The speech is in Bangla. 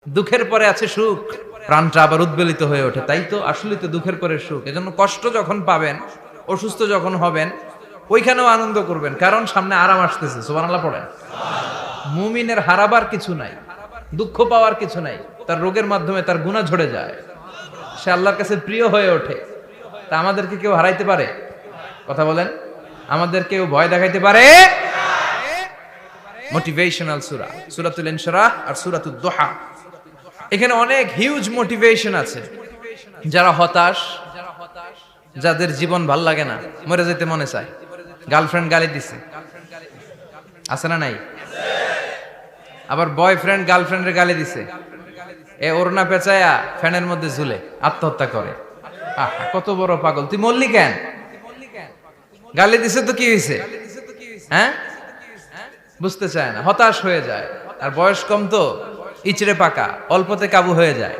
দুঃখের পরে আছে সুখ, প্রাণটা আবার উদ্বেলিত হয়ে ওঠে। তাই তো, আসলে তো দুঃখের পরে সুখ। এজন্য কষ্ট যখন পাবেন, অসুস্থ যখন হবেন, ওইখানেও আনন্দ করবেন, কারণ সামনে আরাম আসতেছে। সুবহানাল্লাহ পড়েন। মুমিনের হারাবার কিছু নাই, দুঃখ পাওয়ার কিছু নাই। তার রোগের মাধ্যমে তার গুনাহ ঝরে যায়, সে আল্লাহর কাছে প্রিয় হয়ে ওঠে। তা আমাদেরকে কেউ হারাইতে পারে? কথা বলেন, আমাদের কেউ ভয় দেখাইতে পারে? মোটিভেশনাল সূরা, সূরাতুল ইনশিরাহ আর সূরাতুদ দুহা। এখানে অনেক হিউজ মোটিভেশন আছে। যারা হতাশ, যাদের জীবন ভাল লাগে না, মরে যেতে মনে চায়, গার্লফ্রেন্ড গালি দিছে, আছে না নাই? আবার বয়ফ্রেন্ড গার্লফ্রেন্ডের গালি দিছে, এ ওড়না পেঁচায়া ফ্যানের মধ্যে ঝুলে আত্মহত্যা করে। আহা, কত বড় পাগল! তুই মরলি কেন? গালি দিছে তো কি হয়েছে? হ্যাঁ, বুঝতে চায় না, হতাশ হয়ে যায়। আর বয়স কম তো, ইচড়ে পাকা, অল্পতে কাবু হয়ে যায়।